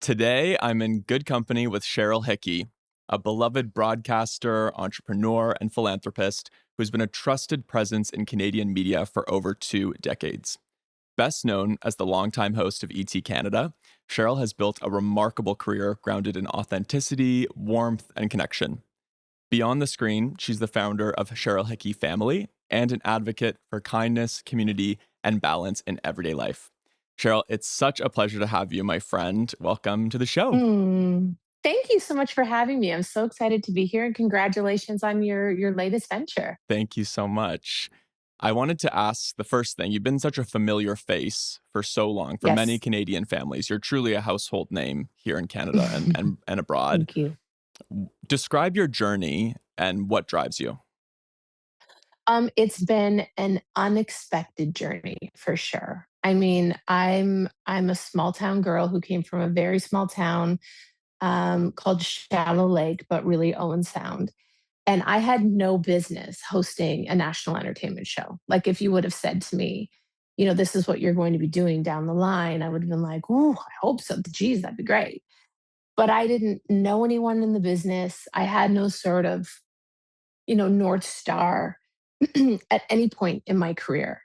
Today, I'm in good company with Cheryl Hickey, a beloved broadcaster, entrepreneur, and philanthropist who's been a trusted presence in Canadian media for over 2 decades. Best known as the longtime host of ET Canada, Cheryl has built a remarkable career grounded in authenticity, warmth, and connection. Beyond the screen, she's the founder of Cheryl Hickey Family and an advocate for kindness, community, and balance in everyday life. Cheryl, it's such a pleasure to have you, my friend. Welcome to the show. Mm. Thank you so much for having me. I'm so excited to be here and congratulations on your latest venture. Thank you so much. I wanted to ask the first thing. You've been such a familiar face for so long for many Yes. Canadian families. You're truly a household name here in Canada and abroad. Thank you. Describe your journey and what drives you. It's been an unexpected journey for sure. I mean, I'm a small town girl who came from a very small town called Shallow Lake, but really Owen Sound. And I had no business hosting a national entertainment show. Like if you would have said to me, this is what you're going to be doing down the line, I would have been like, "Ooh, I hope so. Geez, that'd be great." But I didn't know anyone in the business. I had no sort of, North Star at any point in my career.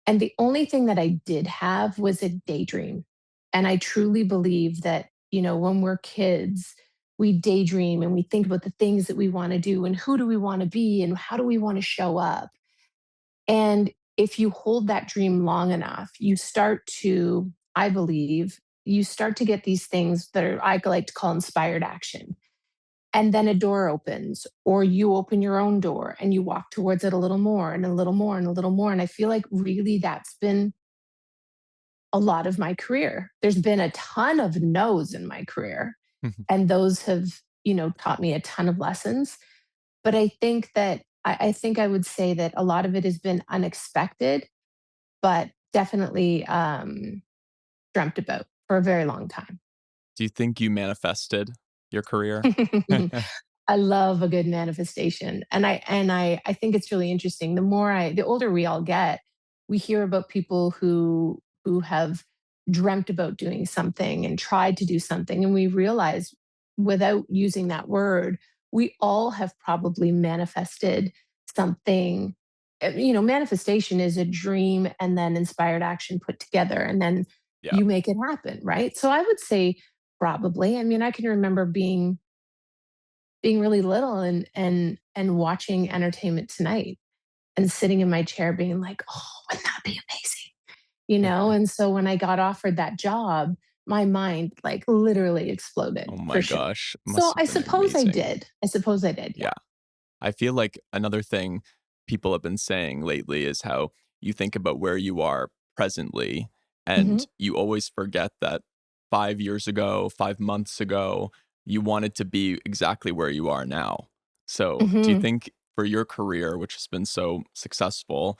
And the only thing that I did have was a daydream. And I truly believe that, when we're kids, we daydream and we think about the things that we want to do and who do we want to be and how do we want to show up. And if you hold that dream long enough, you start to, I believe, you start to get these things that are, I like to call inspired action. And then a door opens, or you open your own door and you walk towards it a little more and a little more and a little more. And I feel like really that's been a lot of my career. There's been a ton of no's in my career, and those have, taught me a ton of lessons. But I think I would say that a lot of it has been unexpected, but definitely dreamt about for a very long time. Do you think you manifested your career? I love a good manifestation. And I think it's really interesting. The older we all get, we hear about people who have dreamt about doing something and tried to do something. And we realize without using that word, we all have probably manifested something. Manifestation is a dream and then inspired action put together, and then Yeah. you make it happen, right? So I would say probably. I mean, I can remember being really little and watching Entertainment Tonight and sitting in my chair being like, "Oh, wouldn't that be amazing?" And so when I got offered that job, my mind like literally exploded Oh my for sure. gosh. So Must have I been suppose I amazing. did. I suppose I did. Yeah. Yeah. I feel like another thing people have been saying lately is how you think about where you are presently Mhm. and you always forget that 5 years ago, 5 months ago, you wanted to be exactly where you are now. So, do you Mhm. think for your career, which has been so successful,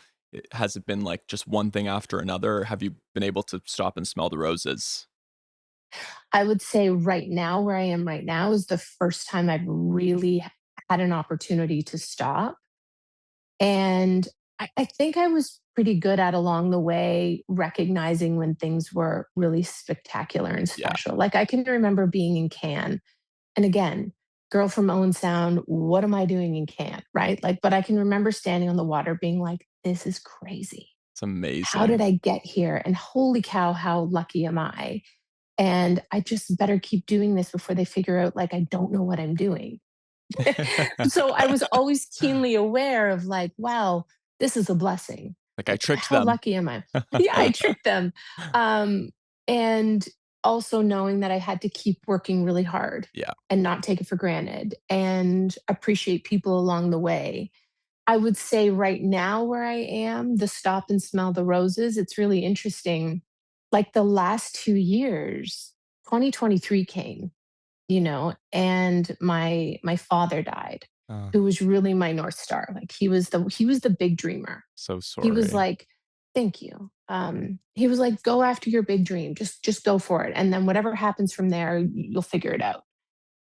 has it been like just one thing after another? Or have you been able to stop and smell the roses? I would say right now, where I am right now, is the first time I've really had an opportunity to stop. And I think I was pretty good at along the way recognizing when things were really spectacular and Yeah. special. Like I can remember being in Cannes, and again, girl from Owen Sound, what am I doing in Cannes, right? Like, but I can remember standing on the water being like, this is crazy. It's How did amazing. I get here? And holy cow, how lucky am I? And I just better keep doing this before they figure out like I don't know what I'm doing. So I was always keenly aware of like, wow, this is a blessing. Like I Like, tricked how them. lucky am I? Yeah, I tricked them. Um, and also knowing that I had to keep working really hard Yeah. and not take it for granted and appreciate people along the way. I would say right now where I am, the stop and smell the roses, it's really interesting. Like the last 2 years, 2023 came, and my father died, Uh, who was really my north star. Like he was the big dreamer. so He was sorry. like, thank you. He was like, go after your big dream, just go for it, and then whatever happens from there, you'll figure it out.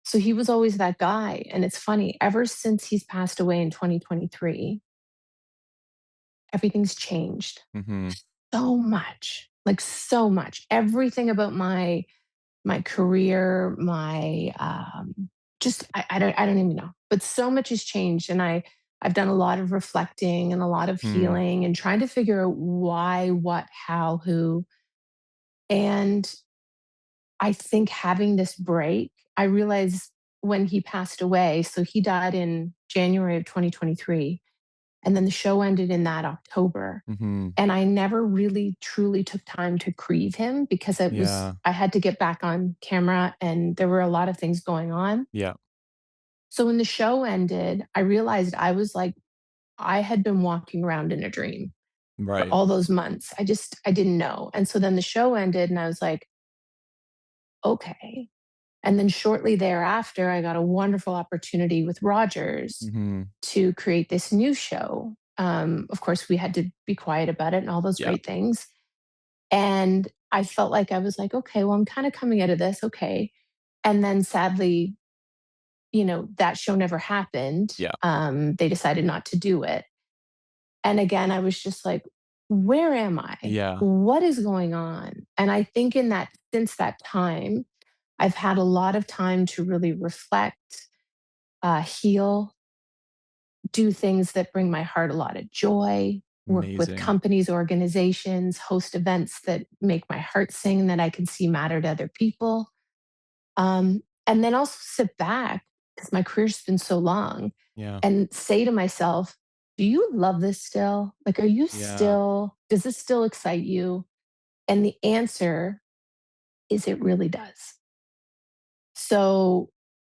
So he was always that guy. And it's funny, ever since he's passed away in 2023, everything's changed Mhm. so much, like so much. Everything about my my career, my just I don't even know. But so much has changed, and I've done a lot of reflecting and a lot of Hmm. healing and trying to figure out why, what, how, who. And I think having this break, I realized when he passed away. So he died in January of 2023, and then the show ended in that October. Hmm. And I never really truly took time to grieve him because Yeah. I had to get back on camera and there were a lot of things going on. Yeah. So when the show ended, I realized I was like, I had been walking around in a dream for Right. all those months. I didn't know. And so then the show ended and I was like, okay. And then shortly thereafter, I got a wonderful opportunity with Rogers Hmm. to create this new show. Of course, we had to be quiet about it and all those Yeah. great things. And I felt like I was like, okay, well, I'm kind of coming out of this. Okay. And then sadly, that show never happened. Yeah. They decided not to do it. And again, I was just like, where am I? Yeah. What is going on? And I think since that time, I've had a lot of time to really reflect, heal, do things that bring my heart a lot of joy, work with Amazing. companies, organizations, host events that make my heart sing that I can see matter to other people. And then also sit back because my career's been so long Yeah. and say to myself, do you love this still? Like, Yeah. does this still excite you? And the answer is it really does. So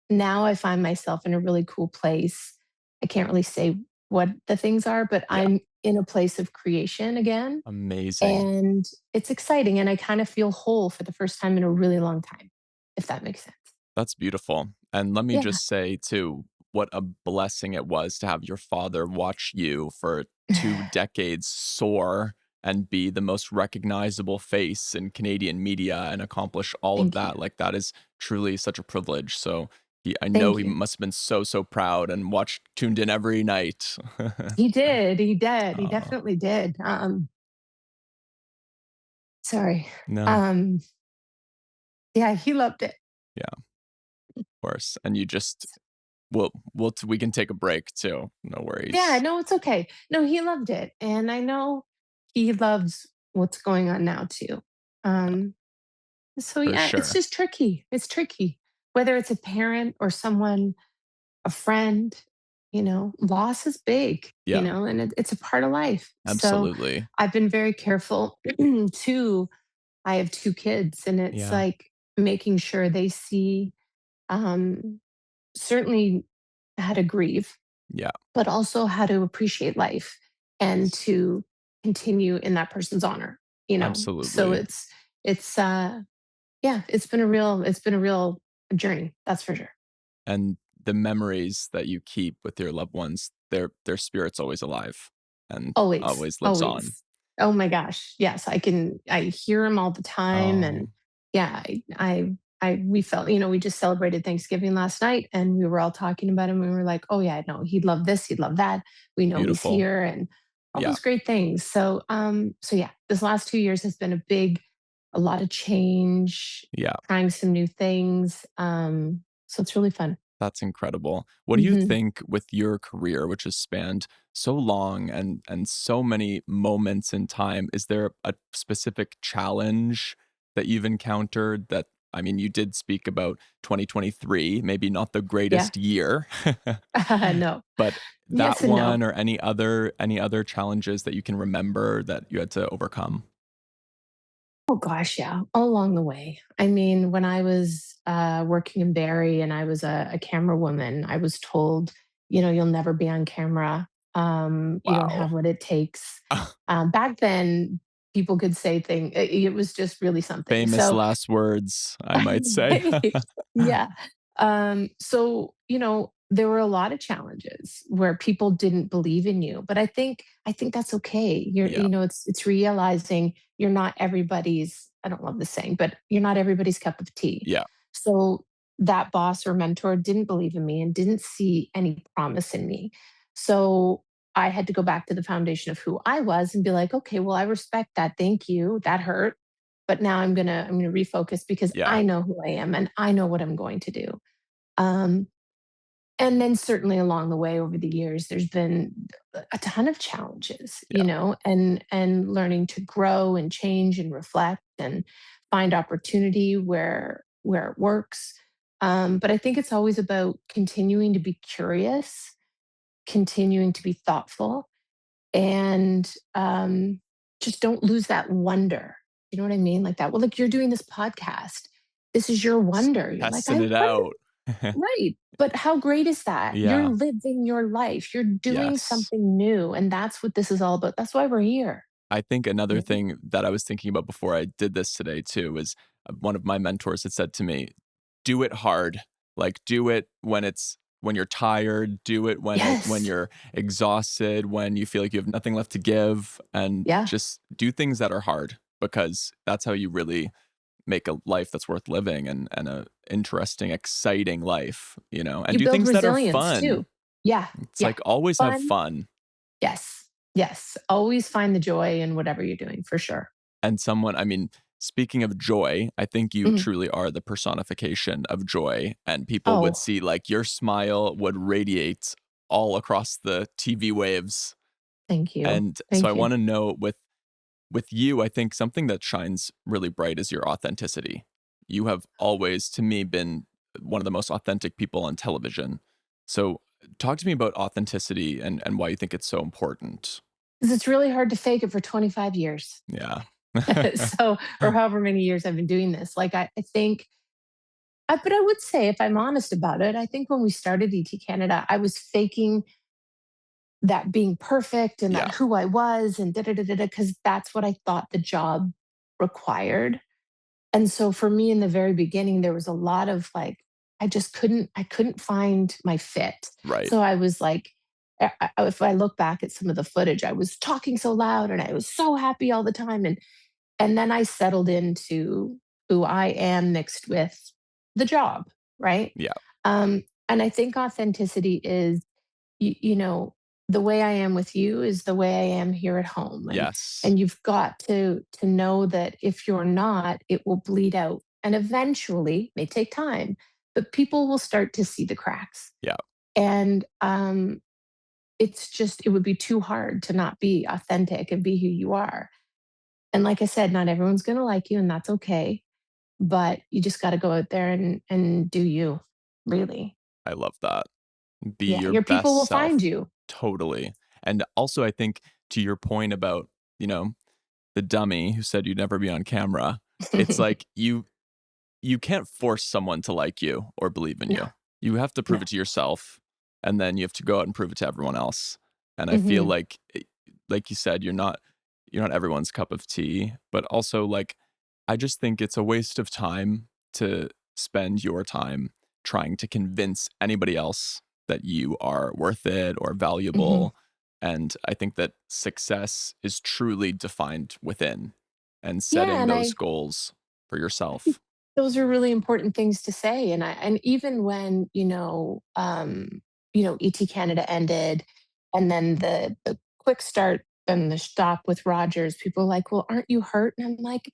now I find myself in a really cool place. I can't really say what the things are, but Yeah. I'm in a place of creation again. Amazing. And it's exciting. And I kind of feel whole for the first time in a really long time, if that makes sense. That's beautiful. And let me Yeah. just say, too, what a blessing it was to have your father watch you for 2 decades soar and be the most recognizable face in Canadian media and accomplish all of Thank you. that. Like, that is truly such a privilege. So, I know Thank he you. must have been so, so proud and tuned in every night. He did. He did. He Oh, definitely did. Sorry. no. Um, yeah, he loved it. Yeah, of course. And you just, we can take a break too. No Yeah, worries. no, it's okay. No, he loved it. And I know he loves what's going on now too. Um, so For yeah, it's sure. just tricky. It's tricky. Whether it's a parent or someone, a friend, loss is big, Yeah, and it's a part of life. So absolutely. I've been very careful too. I have two kids, and it's Yeah. like making sure they see um, certainly how to grieve, Yeah, but also how to appreciate life and to continue in that person's honor. So absolutely. it's yeah, it's been a real journey, that's for sure. And the memories that you keep with your loved ones, their spirit's always alive and Always, always lives on. always. Oh my gosh, yes, I hear him all the time, and Oh, yeah, we felt, we just celebrated Thanksgiving last night, and we were all talking about him, and we were like, "Oh yeah, no, he'd love this, he'd love that. We know he's beautiful. here," and all Yeah, those great things. So yeah, this last 2 years has been a lot of change, yeah, trying some new things. So it's really fun. that's incredible. What do you Mhm. think with your career, which has spanned so long and so many moments in time, is there a specific challenge that you've encountered that I mean, you did speak about 2023, maybe not the Yeah. greatest year, No. but that Yes and no. one or any other challenges that you can remember that you had to overcome? Oh gosh, yeah, all along the way. I mean, when I was working in Barrie and I was a camera woman, I was told, you'll never be on camera. You don't Wow. have what it takes. Back then, people could say things. It was just really something. Famous So last words, I might say. yeah. So, there were a lot of challenges where people didn't believe in you, but I think that's okay. Yeah, It's realizing you're not everybody's, I don't love this saying, but you're not everybody's cup of tea. yeah, So that boss or mentor didn't believe in me and didn't see any promise in me. So I had to go back to the foundation of who I was and be like, okay, well, I respect that. Thank you. That hurt, but now I'm gonna refocus because Yeah. I know who I am and I know what I'm going to do. Um, and then certainly along the way over the years, there's been a ton of challenges, Yeah. and learning to grow and change and reflect and find opportunity where it works. But I think it's always about continuing to be curious, continuing to be thoughtful, and just don't lose that wonder. You know what I mean? Like that. Well, like you're doing this podcast. This is your S wonder. You're like, I Testing it wonder. out. Right. But how great is that? You're Yeah. living your life. You're doing Yes. something new. And that's what this is all about. That's why we're here. I think another You know? thing that I was thinking about before I did this today too is one of my mentors had said to me, "Do it hard. Like do it when you're tired, do it when Yes. you're exhausted, when you feel like you have nothing left to give, and Yeah. just do things that are hard because that's how you really make a life that's worth living and a interesting, exciting life, and You do build things that are resilience fun. too. Yeah. It's Yeah. like always have Fun. fun. Yes. Yes. Always find the joy in whatever you're doing for sure. And I mean, speaking of joy, I think you Mhm. truly are the personification of joy. And people would Oh, see like your smile would radiate all across the TV waves. thank you. And so I Thank you. want to know with you, I think something that shines really bright is your authenticity. You have always, to me, been one of the most authentic people on television. So talk to me about authenticity and why you think it's so important. 'Cause it's really hard to fake it for 25 years. Yeah. So, or however many years I've been doing this. Like, I think, but I would say, if I'm honest about it, I think when we started ET Canada, I was faking that being perfect and Yeah. that who I was and da da da da because that's what I thought the job required. And so for me in the very beginning, there was a lot of like, I couldn't find my fit. Right. So I was like, if I look back at some of the footage, I was talking so loud and I was so happy all the time. And then I settled into who I am mixed with the job, right? Yeah. And I think authenticity is, you know, the way I am with you is the way I am here at home, Yes. and you've got to know that if you're not, it will bleed out, and eventually, may take time, but people will start to see the cracks, Yeah. and it would be too hard to not be authentic and be who you are. And like I said, not everyone's going to like you, and that's okay. But you just got to go out there and do you, really. I love that. Be Yeah, your your people best will find self. you. Totally. And also, I think to your point about, you know, the dummy who said you'd never be on camera, it's like you can't force someone to like you or believe in No, you. You have to prove no. it to yourself, and then you have to go out and prove it to everyone else. And I feel Hmm. like like you said, you're not everyone's cup of tea, but also like I just think it's a waste of time to spend your time trying to convince anybody else that you are worth it or Hmm. valuable. And I think that success is truly defined within and Yeah, setting and those I goals for think yourself. those are really important things to say. And even when ET Canada ended, and then the quick start and the stop with Rogers, people are like, "Well, aren't you hurt?" And I'm like,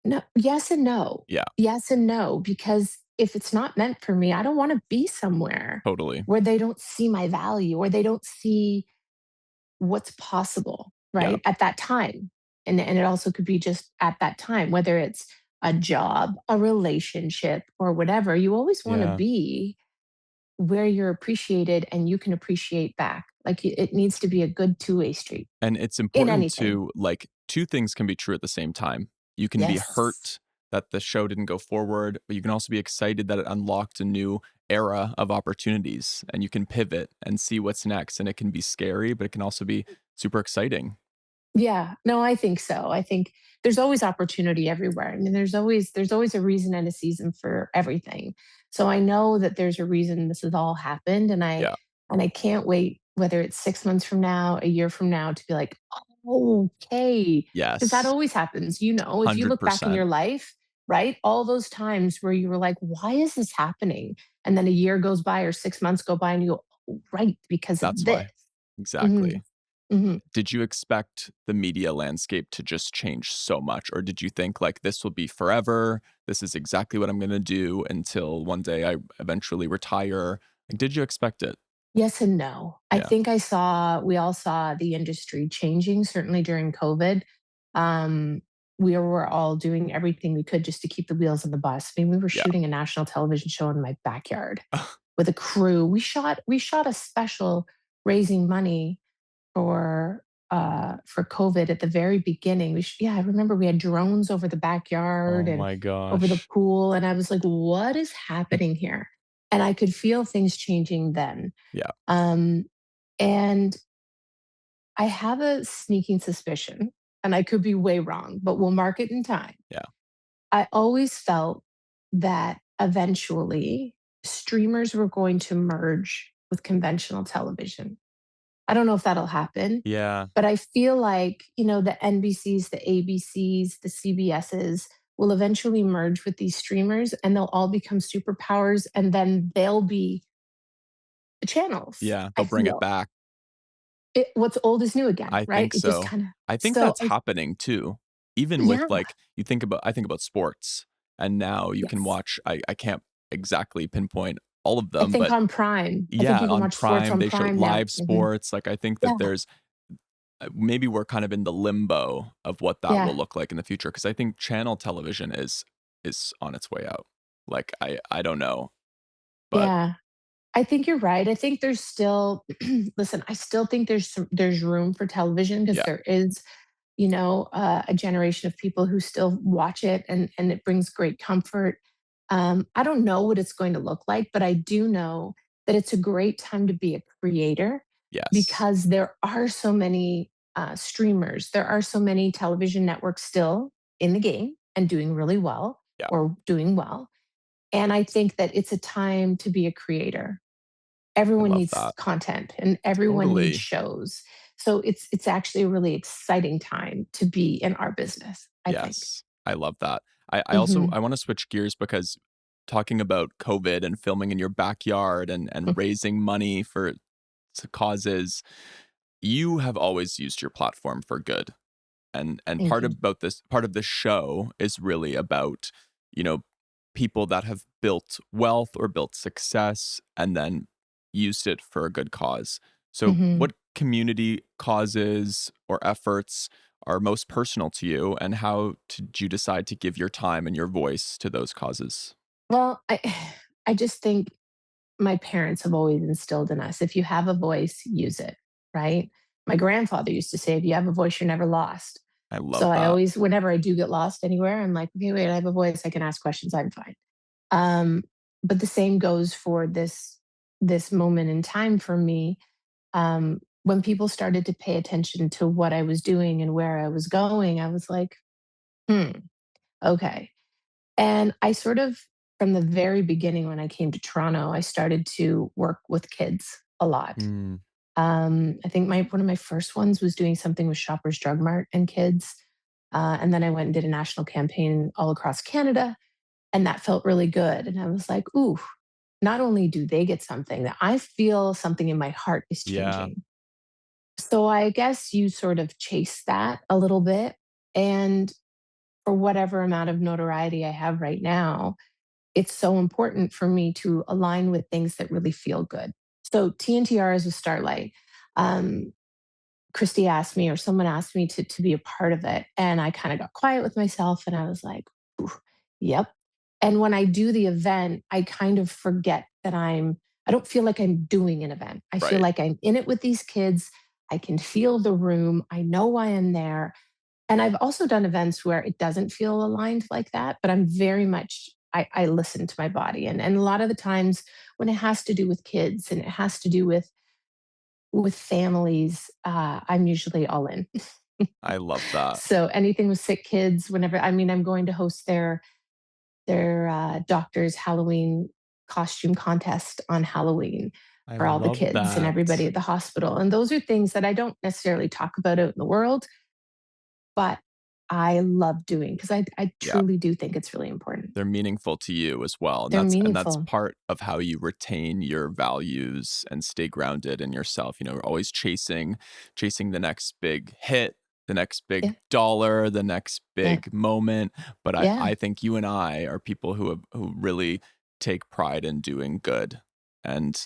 "No, yes and no, Yeah, yes and no, because if it's not meant for me, I don't want to be somewhere totally. where they don't see my value or they don't see what's possible, Yeah, right? At that time. And it also could be just at that time, whether it's a job, a relationship, or whatever. You always want to yeah. be where you're appreciated and you can appreciate back. Like it needs to be a good two-way street And it's in important anything. to like, 2 things can be true at the same time. You can be Yes. hurt that the show didn't go forward, but you can also be excited that it unlocked a new era of opportunities, and you can pivot and see what's next, and it can be scary, but it can also be super exciting. Yeah, no, I think so. I think there's always opportunity everywhere. I mean, there's always a reason and a season for everything. So I know that there's a reason this has all happened, and I Yeah. and I can't wait whether it's 6 months from now, a year from now, to be like, oh, okay, because that Yes. always happens. If you look back in your 100%. life, right, all those times where you were like, why is this happening? And then a year goes by or 6 months go by, and you go, oh, right, because of That's this. why. Mhm. Exactly. Mhm. Did you expect the media landscape to just change so much, or did you think, like, "This will be forever, this is exactly what I'm gonna do until one day I eventually retire?" Like, did you expect it? Yes and no. I Yeah. think we all saw the industry changing, certainly during COVID. Um, we were all doing everything we could just to keep the wheels on the bus. I mean, we were Yeah. shooting a national television show in my backyard with a crew. We shot a special raising money for COVID at the very beginning. Yeah, I remember we had drones over the backyard Oh and my over the gosh. pool, and I was like, "What is happening here?" And I could feel things changing then. Yeah, Um, and I have a sneaking suspicion, and I could be way wrong, but we'll mark it in time. yeah, I always felt that eventually streamers were going to merge with conventional television. I don't know if that'll happen, yeah, but I feel like, the NBCs, the ABCs, the CBSs will eventually merge with these streamers and they'll all become superpowers and then they'll be the channels, yeah, I they'll bring it feel. back. What's old is new again, I right? think It just so. kinda I think so that's I happening too. Even with, yeah, like, I think about sports, and now you can yes. watch I can't exactly pinpoint all of I them, think but on Prime. I think yeah, you can on watch sports Prime, on they show Prime now. live Mhm. sports, like, I think that Yeah, there's maybe we're kind of in the limbo of what that will yeah, look like in the future, because I think channel television is on its way out. Like, I don't know, but yeah. I think you're right. I think there's still listen, I still think there's room for television because yeah, there is, a generation of people who still watch it and it brings great comfort. I don't know what it's going to look like, but I do know that it's a great time to be a creator yes, because there are so many streamers, there are so many television networks still in the game and doing really well yeah, or doing well. And I think that it's a time to be a creator. I Everyone love needs that. content and everyone needs Totally. shows. So it's actually a really exciting time to be in our business, I think. Yes, I love that. I also Mhm. I wanna switch gears because talking about COVID and filming in your backyard and raising money for causes, you have always used your platform for good. And Thank you. part of this show is really about, you know, people that have built wealth or built success and then used it for a good cause. So Mhm. what community causes or efforts are most personal to you, and how did you decide to give your time and your voice to those causes? Well, I just think my parents have always instilled in us, if you have a voice, use it, right? My grandfather used to say, "If you have a voice, you're never lost." I love So I that. always whenever I do get lost anywhere, I'm like, "Okay, wait, I have a voice, I can ask questions, I'm fine." Um, but the same goes for this moment in time for me. When people started to pay attention to what I was doing and where I was going, I was like, "Hmm, okay." And I sort of, from the very beginning when I came to Toronto, I started to work with kids a lot. Mm, I think my one of my first ones was doing something with Shoppers Drug Mart and kids. And then I went and did a national campaign all across Canada, and that felt really good. And I was like, ooh, not only do they get something, that I feel something in my heart is yeah, changing. So I guess you sort of chase that a little bit. And for whatever amount of notoriety I have right now, it's so important for me to align with things that really feel good. So TNTR is a starlight. Um, Christy asked me, or someone asked me to be a part of it. And I kind of got quiet with myself and I was like, "Ooh, yep." And when I do the event, I kind of forget that I don't feel like I'm doing an event. I feel right. like I'm in it with these kids. I can feel the room. I know why I'm there. And I've also done events where it doesn't feel aligned like that, but I'm very much, I listen to my body. And a lot of the times when it has to do with kids and it has to do with families, I'm usually all in. I love that. So anything with sick kids, whenever, I mean, I'm going to host their doctor's Halloween costume contest on Halloween I for all the love kids and that. everybody at the hospital. And those are things that I don't necessarily talk about out in the world, but I love doing because I Yeah. truly do think it's really important. They're meaningful to you as well, and They're that's meaningful. part of how you retain your values and stay grounded in yourself, always chasing the next big hit, the next big Yeah, dollar, the next yeah, big moment, but I yeah. I think you and I are people who really take pride in doing good and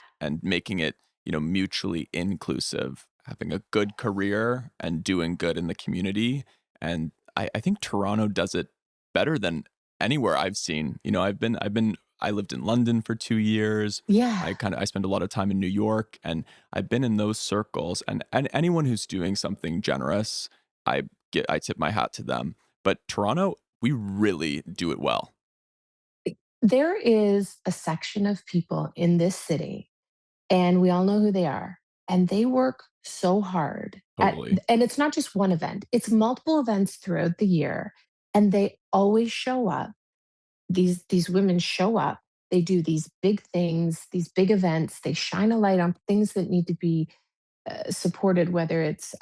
making it, mutually inclusive, having a good career and doing good in the community, and I think Toronto does it better than anywhere I've seen. I lived in London for 2 years. Yeah. I spent a lot of time in New York, and I've been in those circles, and anyone who's doing something generous, I tip my hat to them. But Toronto, we really do it well. There is a section of people in this city, and we all know who they are, and they work so hard at Totally. and it's not just one event, it's multiple events throughout the year, and they always show up. These women show up, they do these big things, these big events, they shine a light on things that need to be, supported, whether it's,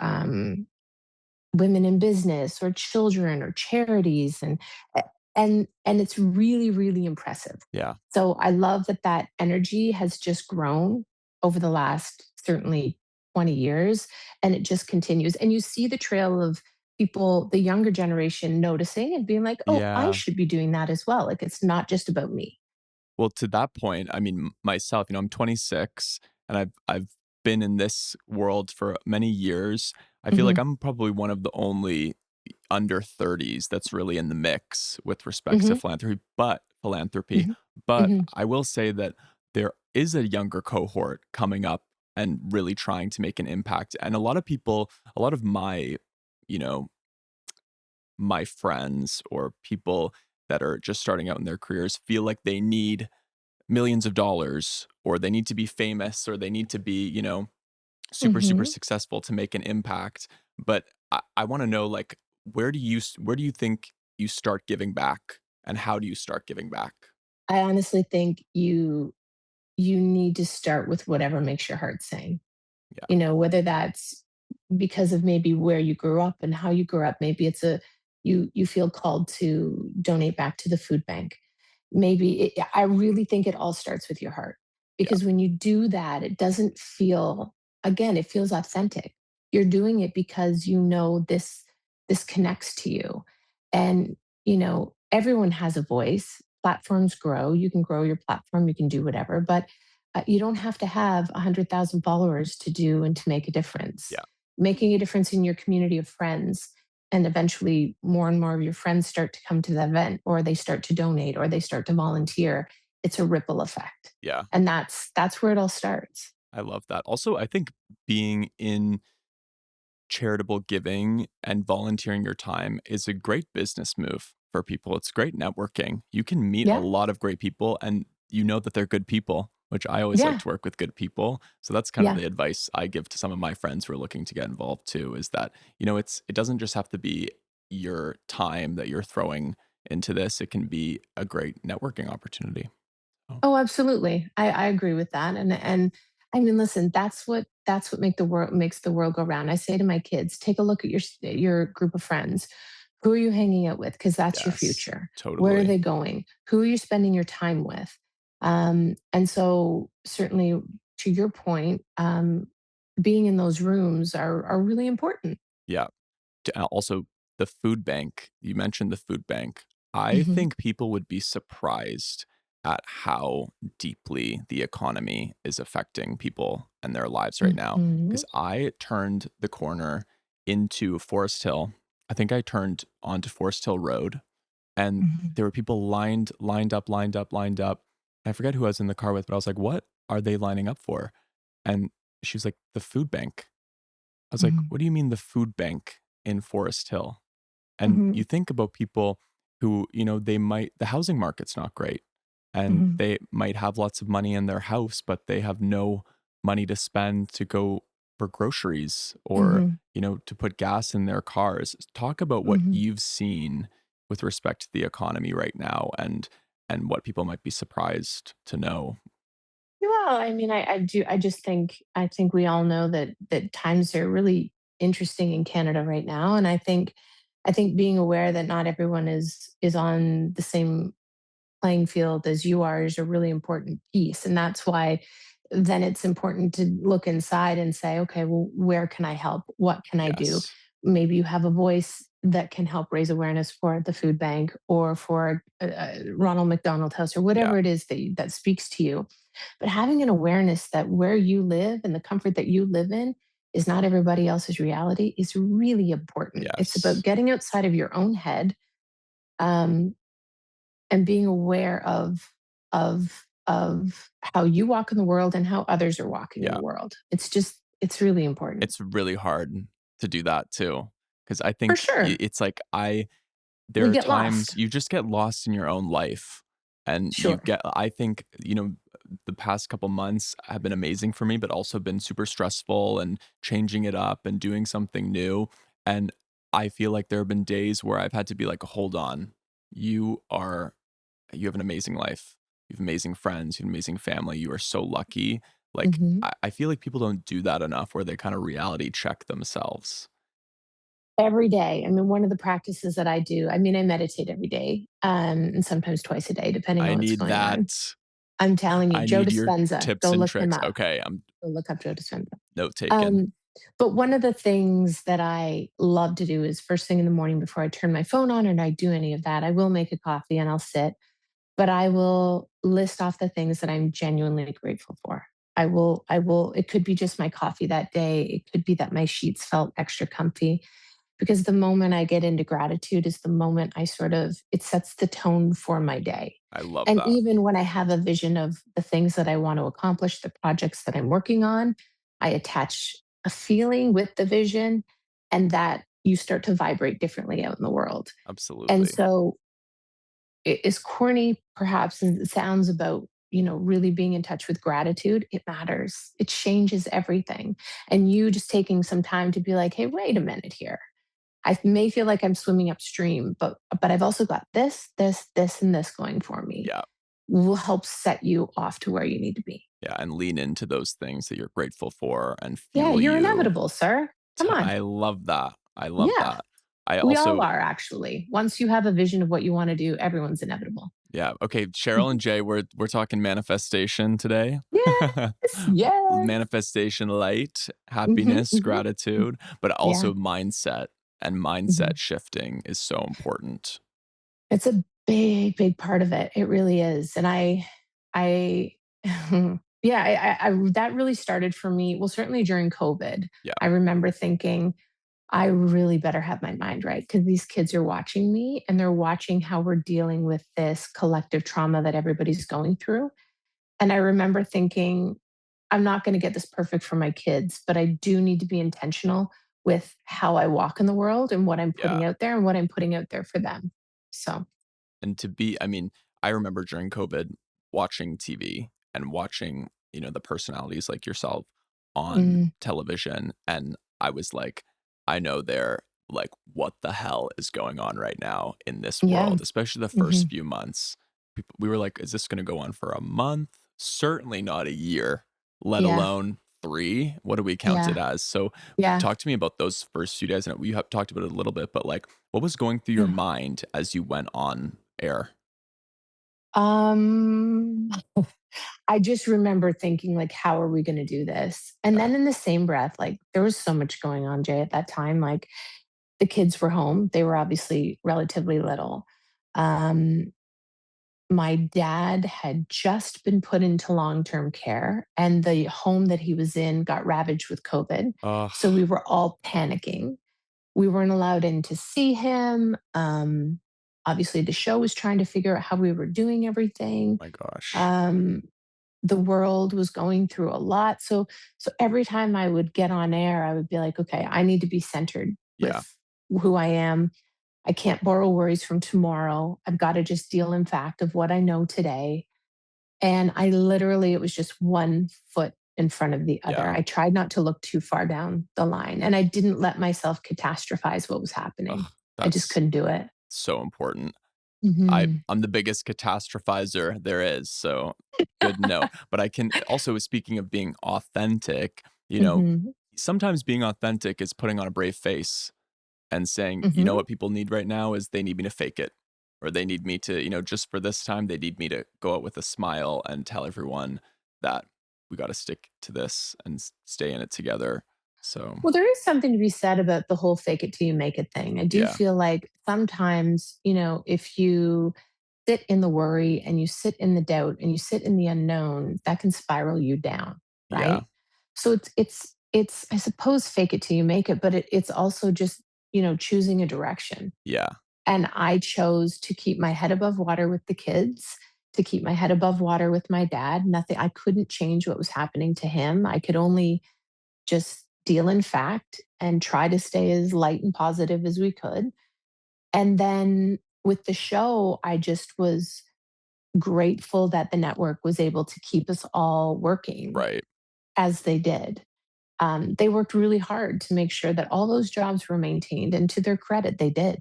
women in business or children or charities and it's really really impressive. Yeah. So I love that that energy has just grown over the last certainly 20 years and it just continues and you see the trail of people the younger generation noticing and being like oh I Yeah. should be doing that as well like it's not just about me. Well, to that point, I mean, myself, I'm 26 and I've been in this world for many years. I feel like Hmm. I'm probably one of the only under 30s that's really in the mix with respect to Hmm. philanthropy. Hmm. But Hmm. I will say that there is a younger cohort coming up and really trying to make an impact. And a lot of people, a lot of you know, my friends or people that are just starting out in their careers feel like they need millions of dollars or they need to be famous or they need to be, super, super Hmm. successful to make an impact. But I want to know, like, where do you think you start giving back and how do you start giving back? I honestly think you need to start with whatever makes your heart sing. Yeah. You know, whether that's because of maybe where you grew up and how you grew up. Maybe it's a you feel called to donate back to the food bank. Maybe I really think it all starts with your heart Yeah. because when you do that, it doesn't feel again, it feels authentic. You're doing it because you know this connects to you. And you know, everyone has a voice. Platforms grow. You can grow your platform, you can do whatever, but you don't have to have 100,000 followers to do and to make a difference. Yeah. Making a difference in your community of friends, and eventually more and more of your friends start to come to the event, or they start to donate, or they start to volunteer. It's a ripple effect, Yeah. and that's where it all starts. I love that. Also, I think being in charitable giving and volunteering your time is a great business move for people. It's great networking. You can meet a Yeah, lot of great people and you know that they're good people, which I always like yeah, to work with good people. So that's kind of yeah. the advice I give to some of my friends who are looking to get involved too is that, it doesn't just have to be your time that you're throwing into this. It can be a great networking opportunity. Oh, Oh, absolutely. I agree with that. And I mean, listen, that's what makes the world go round. I say to my kids, take a look at your group of friends. Who are you hanging out with? Because that's your yes, future. Where are totally. they going? Who are you spending your time with? And so certainly to your point, being in those rooms are really important. Yeah. Also, the food bank, you mentioned the food bank. I Hmm. think people would be surprised at how deeply the economy is affecting people and their lives right now. Hmm. Because I turned the corner into Forest Hill. I think I turned onto Forest Hill Road, and Hmm. there were people lined up. I forget who I was in the car with, but I was like, "What are they lining up for?" And she was like, "The food bank." I was like, Hmm. "What do you mean the food bank in Forest Hill?" And Hmm. you think about people who, the housing market's not great and Hmm. they might have lots of money in their house, but they have no money to spend to go for groceries or, Hmm. to put gas in their cars. Talk about what Hmm. you've seen with respect to the economy right now and what people might be surprised to know. Well, I mean, I do. I think we all know that times are really interesting in Canada right now, and I think I think being aware that not everyone is on the same playing field as you are is a really important piece. And that's why then it's important to look inside and say, okay, well, where can I help? What can I do? Yes. Maybe you have a voice that can help raise awareness for the food bank or for Ronald McDonald House or Yeah. whatever it is that speaks to you. But having an awareness that where you live and the comfort that you live in is not everybody else's reality is really important. It's about Yes. getting outside of your own head, um, and being aware of how you walk in the world and how others are walking in Yeah. the world. It's really important. It's really hard to do that too, because I For think sure. it's like there We are get times lost. you just get lost in your own life, and you Sure. get I think, the past couple months have been amazing for me, but also been super stressful and changing it up and doing something new, and I feel like there have been days where I've had to be like, "Hold on. You are you have an amazing life. You have amazing friends, you have amazing family. You are so lucky." Like, Mhm. I feel like people don't do that enough where they kinda reality check themselves. Every day. I mean, one of the practices that I do, I mean, I meditate every day, and sometimes twice a day, depending I on what's need going on. that. I'm telling you, I Joe need your Dispenza, tips go and look him tricks. up. Okay, I'm Go look up Joe Dispenza. note taken. Um, but one of the things that I love to do is first thing in the morning before I turn my phone on and I do any of that, I will make a coffee and I'll sit, but I will list off the things that I'm genuinely grateful for. It could be just my coffee that day. It could be that my sheets felt extra comfy because the moment I get into gratitude is the moment it sets the tone for my day. I love And that. even when I have a vision of the things that I want to accomplish, the projects that I'm working on, I attach a feeling with the vision and that you start to vibrate differently out in the world. And Absolutely. so, as corny perhaps as it sounds about, really being in touch with gratitude, it matters. It changes everything. And you just taking some time to be like, hey, wait a minute here. I may feel like I'm swimming upstream, but I've also got this, and this going for me. Yeah, Will help set you off to where you need to be. yeah, and lean into those things that you're grateful for and Yeah, fuel you're you inevitable, sir. Come on. I love that. I love Yeah, that. I we all also are actually. Once you have a vision of what you want to do, everyone's inevitable. yeah, okay, Cheryl Mhm. and Jay, we're talking manifestation today. Yes, yes. Manifestation light, Mhm, happiness, mhm, mm. gratitude, but Yeah. also mindset, and mindset Mhm. shifting is so important. It's a big, big part of it. It really is. And I, yeah, that really started for me. Well, certainly during COVID, Yeah. I remember thinking, I really better have my mind right because these kids are watching me and they're watching how we're dealing with this collective trauma that everybody's going through. And I remember thinking, I'm not going to get this perfect for my kids, but I do need to be intentional with how I walk in the world and what I'm Yeah. putting out there and what I'm putting out there for them. So, And to be I mean, I remember during COVID watching TV and watching, the personalities like yourself on mm, television, and I was like, I know they're like, what the hell is going on right now in this yeah. world, especially the first Hmm. few months. We were like, is this going to go on for a month? Certainly not a year, let Yeah. alone 3. What do we count it Yeah. as? So Yeah. talk to me about those first few days. And we have talked about it a little bit, but like, what was going through your Yeah. mind as you went on air? Um, I just remember thinking, like, how are we going to do this? And Yeah. then in the same breath, like, there was so much going on, Jay, at that time. Like, the kids were home. They were obviously relatively little. Um, my dad had just been put into long term care, and the home that he was in got ravaged with COVID. So we Oh were all panicking. We weren't allowed in to see him. Obviously, the show was trying to figure out how we were doing everything. my gosh. Um, the world was going through a lot. So every time I would get on air, I would be like, okay, I need to be centered Yeah. with who I am. I can't borrow worries from tomorrow. I've got to just deal in fact of what I know today. And I literally, it was just one foot in front of the other. Yeah. I tried not to look too far down the line and I didn't let myself catastrophize what was happening. Ugh, I just that's couldn't do it. so important. Hmm. I'm the biggest catastrophizer there is, so good to know. But I can also speaking of being authentic, Hmm. sometimes being authentic is putting on a brave face. and saying, you know Mhm. what people need right now is they need me to fake it, or they need me to, just for this time, they need me to go out with a smile and tell everyone that we got to stick to this and stay in it together. So, Well, there is something to be said about the whole fake it till you make it thing. I do yeah, feel like sometimes, if you sit in the worry and you sit in the doubt and you sit in the unknown, that can spiral you down, yeah, right? So it's I suppose fake it till you make it, but it's also just, choosing a direction. yeah, And I chose to keep my head above water with the kids, to keep my head above water with my dad. Nothing, I couldn't change what was happening to him. I could only just deal in fact and try to stay as light and positive as we could. And then with the show, I just was grateful that the network was able to keep us all working right. as they did. They worked really hard to make sure that all those jobs were maintained. And to their credit, they did.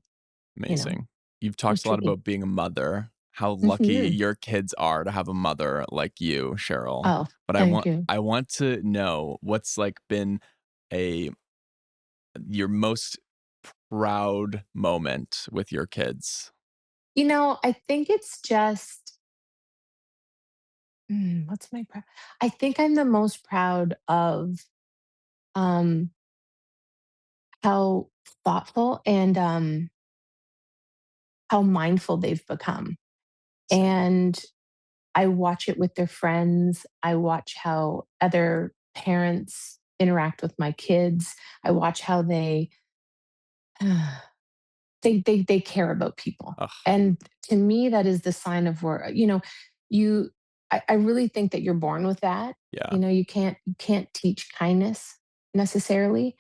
You know, Amazing. You've it was talked a lot tricky. about being a mother, how lucky Mhm. your kids are to have a mother like you, Cheryl. Oh, But thank you. I want to know what's like been a your most proud moment with your kids. I think it's just, what's my proud? I think I'm the most proud of um, how thoughtful and how mindful they've become. Same. And I watch it with their friends. I watch how other parents interact with my kids. I watch how they care about people. Ugh, And to me, that is the sign of where, you I really think that you're born with that. yeah, You can't teach kindness necessarily,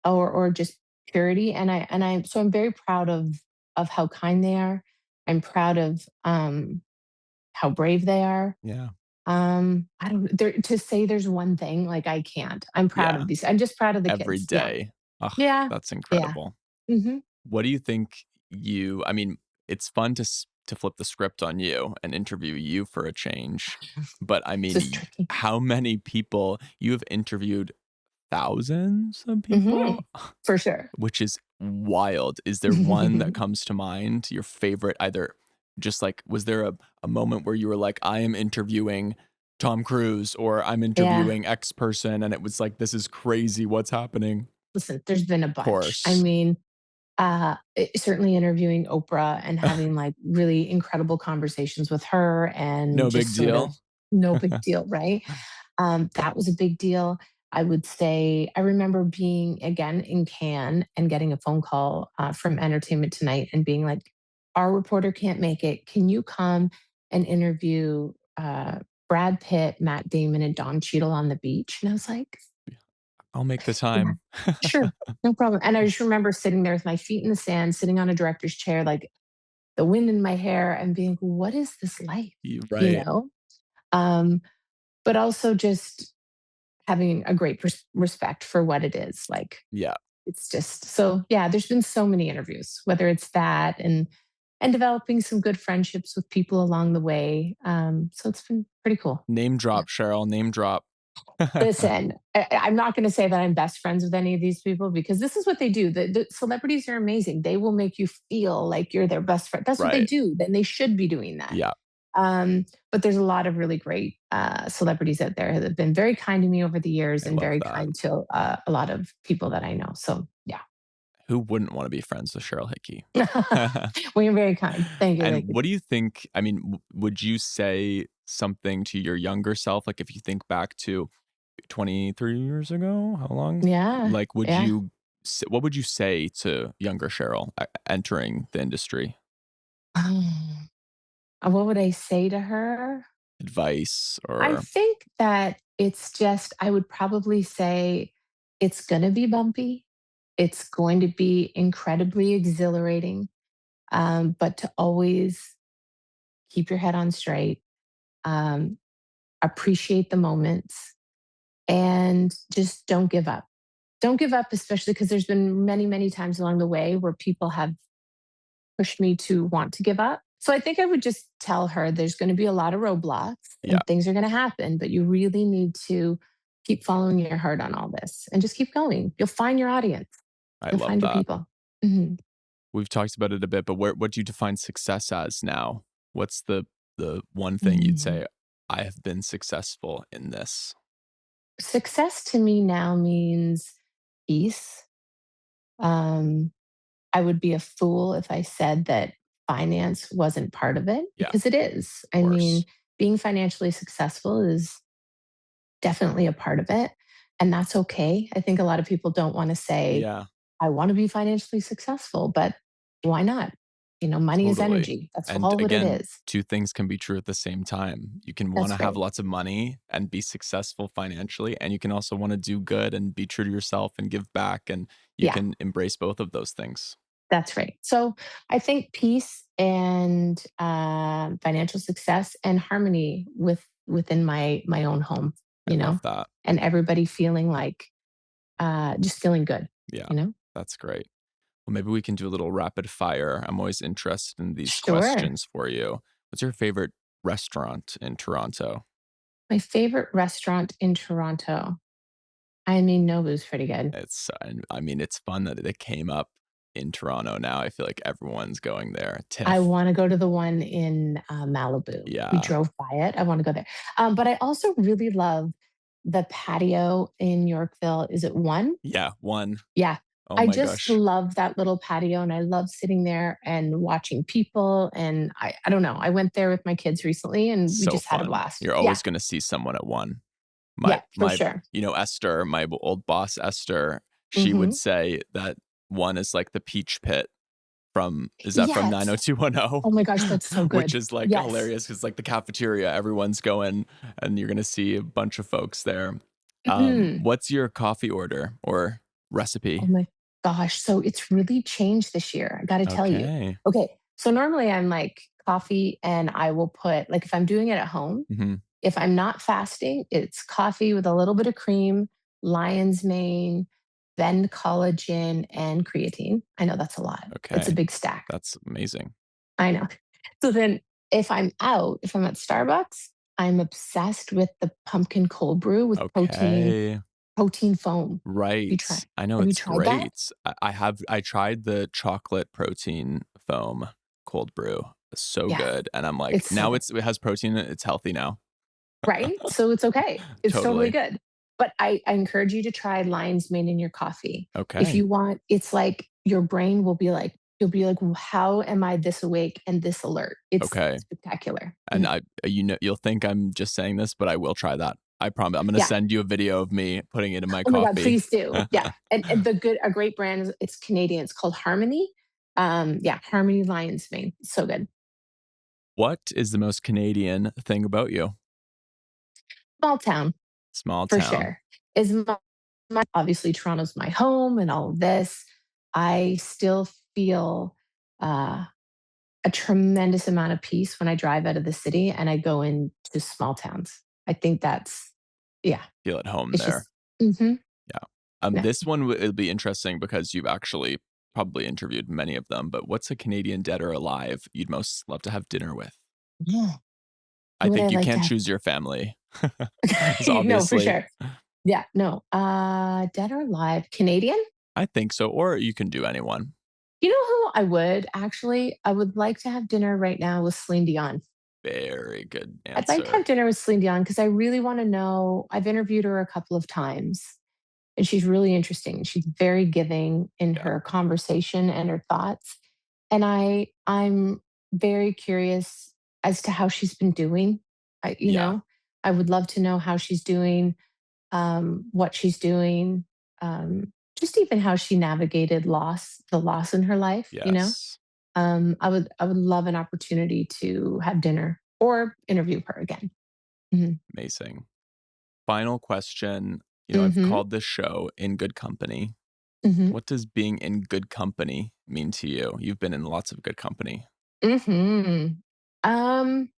or just purity. And I so I'm very proud of how kind they are. I'm proud of how brave they are. yeah, I don't there to say there's one thing, like, I can't. I'm proud yeah. of these. I'm just proud of the Every kids. Yeah. day. Ugh, Yeah. that's Yeah. incredible. Mhm. What do you think I mean, it's fun to flip the script on you and interview you for a change, but I It's mean, just tricky. how many people you have interviewed thousands of Mhm. people? For sure. Which is wild. Is there one that comes to mind, your favorite, either just like, was there a moment where you were like, I am interviewing Tom Cruise or I'm Yeah. interviewing X person and it was like, this is crazy. What's happening? Listen, there's been a Of bunch. I course. mean, certainly interviewing Oprah and having, like, really incredible conversations with her and No big just sort of deal. no big deal, right? That was a big deal. I would say I remember being again in Cannes and getting a phone call from Entertainment Tonight and being like, "Our reporter can't make it. Can you come and interview Brad Pitt, Matt Damon, and Don Cheadle on the beach?" And I was like, I'll make the "Yeah, time. sure, no problem." And I just remember sitting there with my feet in the sand, sitting on a director's chair, like the wind in my hair, and being, "What is this life?" You Right. know. Um, but also just having a great respect for what it is. Like, Yeah. it's just so, yeah, there's been so many interviews, whether it's that and developing some good friendships with people along the way. So it's been pretty cool. Name Yeah. drop, Cheryl. Name drop. Listen, I'm not going to say that I'm best friends with any of these people because this is what they do. The celebrities are amazing. They will make you feel like you're their best friend. That's what they Right. do. Then they should be doing that. Yeah. But there's a lot of really great celebrities out there that have been very kind to me over the years I and love very that. kind to a lot of people that I know. So, yeah. Who wouldn't want to be friends with Cheryl Hickey? Well, you're very kind. Thank you. And Thank you. what do you think? I mean, would you say something to your younger self? Like, if you think back to 23 years ago, how long? Yeah. Like, Yeah. what would you say to younger Cheryl entering the industry? Um, what would I say to her? Advice I or, think that it's just, I would probably say it's going to be bumpy. It's going to be incredibly exhilarating, but to always keep your head on straight, um, appreciate the moments, and just don't give up. Don't give up, especially because there's been many, many times along the way where people have pushed me to want to give up. So I think I would just tell her there's going to be a lot of roadblocks yeah, and things are going to happen, but you really need to keep following your heart on all this and just keep going. You'll find your audience. I You'll love find your that. people. Mhm. We've talked about it a bit, but what do you define success as now? What's the one thing you'd Mm. say, "I have been successful in this"? Success to me now means peace. Um, I would be a fool if I said that finance wasn't part of it, Yeah, because it is. of I mean, course. being financially successful is definitely a part of it, and that's okay. I think a lot of people don't wanna say, Yeah, "I wanna be financially successful," but why not? Money is totally. energy. That's And all what it again, is. 2 things can be true at the same time. You can wanna That's have right. lots of money and be successful financially, and you can also wanna do good and be true to yourself and give back, and you Yeah. can embrace both of those things. That's right. So I think peace and financial success and harmony within my own home, I love that. and everybody feeling like just feeling good, Yeah, you know. that's great. Well, maybe we can do a little rapid fire. I'm always interested in these Sure. questions for you. What's your favorite restaurant in Toronto? My favorite restaurant in Toronto. I mean, Nobu's pretty good. And I mean, it's fun that it came up in Toronto now. I feel like everyone's going there. I TIFF. want to go to the one in Malibu. We Yeah. drove by it. I want to go there. But I also really love the patio in Yorkville. Is it one? Yeah, one. Yeah. Oh I my just gosh. love that little patio, and I love sitting there and watching people, and I don't know, I went there with my kids recently, and we So just had a fun. blast. You're Yeah. always gonna see someone at one. My Yeah, for my sure. Esther, my old boss, Esther, she would Mhm. say that one is like the peach pit from is that from Yes. 90210? Oh my gosh, that's so Which good. is, like, Yes. hilarious because like, the cafeteria, everyone's going, and you're gonna see a bunch of folks there. Mhm. What's your coffee order or Oh recipe? my gosh, so it's really changed this year, I gotta tell you. Okay. Okay, so normally I'm like coffee, and I will put like, if I'm doing it at home, Mhm. if I'm not fasting, it's coffee with a little bit of cream, lion's mane, then collagen and creatine. I know that's a lot. It's a Okay. big stack. That's amazing. I know. So then if I'm at Starbucks, I'm obsessed with the pumpkin cold brew with Okay. protein foam. You try Right. I know Have you it's tried that? great. I tried the chocolate protein foam cold brew. It's so Yes. good, and I'm like, It's so now good. it has protein in it, it's healthy now. Right? So it's okay. It's totally Totally. good. But I encourage you to try lion's mane in your coffee. If Okay. you want, it's like your brain will be like, you'll be like, "Well, how am I this awake and this alert?" It's Okay. spectacular. And Mhm. you'll think I'm just saying this, but I will try that. I promise. I'm gonna Yeah. send you a video of me putting it in my Oh my God, coffee. please do. Yeah. And a great brand is, it's Canadian. It's called Harmony. Yeah, Harmony Lion's Mane. So good. What is the most Canadian thing about you? Small town Small for town. sure. Is obviously Toronto's my home and all of this. I still feel uh a tremendous amount of peace when I drive out of the city and I go into small towns. I think that's, yeah, Feel at home it's there. just, mhm, Yeah. yeah. This one it'll be interesting because you've actually probably interviewed many of them, but what's a Canadian dead or alive you'd most love to have dinner with? Yeah. I Who would I think you like to can't have? choose your family. 'Cause No, for obviously sure. Yeah, no. Dead or alive? Canadian? I think so, or you can do anyone. You know who I would actually? I would like to have dinner right now with Celine Dion. Very good I'd like to have answer. dinner with Celine Dion because I really want to know. I've interviewed her a couple of times, and she's really interesting. She's very giving in Yeah. her conversation and her thoughts. And I'm very curious as to how she's been doing. I you Yeah. know, I would love to know how she's doing, what she's doing, just even how she navigated the loss in her life. Yes. I would love an opportunity to have dinner or interview her again. Mhm. Amazing. Final question. I've Mhm. called this show In Good Company. Mhm. What does being in good company mean to you? You've been in lots of good company. Mhm. Um,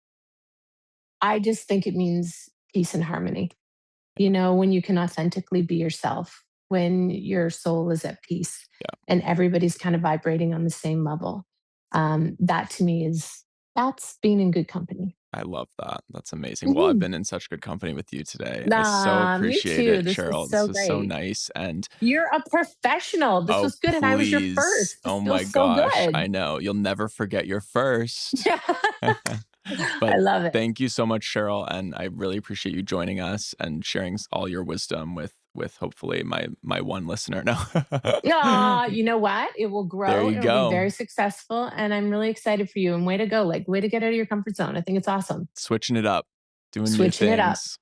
I just think it means peace and harmony. When you can authentically be yourself, when your soul is at peace Yeah. and everybody's kind of vibrating on the same level. That to me is That's being in good company. I love that. That's amazing. Well, I've Mhm. been in such good company with you today. I so Nah, me appreciate too. it, This was Cheryl. This so was so great. nice. And You're a professional. This oh, was good, and I was your please. first. This Oh my feels so gosh. good. I know. You'll never forget your first. Yeah. I But love it. thank you so much, Cheryl. And I really appreciate you joining us and sharing all your wisdom with hopefully my one listener. No. Ah, you know what? It will There grow. you It'll be go. very successful, and I'm really excited for you, and way to go. Like, way to get out of your comfort zone. I think it's awesome. Switching it up, doing new Switching it up. things.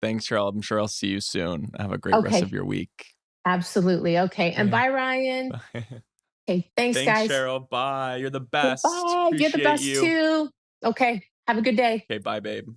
Thanks, Cheryl. I'm sure I'll see you soon. Have a great rest of Okay. your week. Absolutely. Okay, and Okay. bye, Ryan. Bye. Okay, thanks, Thanks, guys. Cheryl. Bye. You're the best. Bye. You're the Appreciate best you. too. Okay, have a good day. Okay, bye, babe.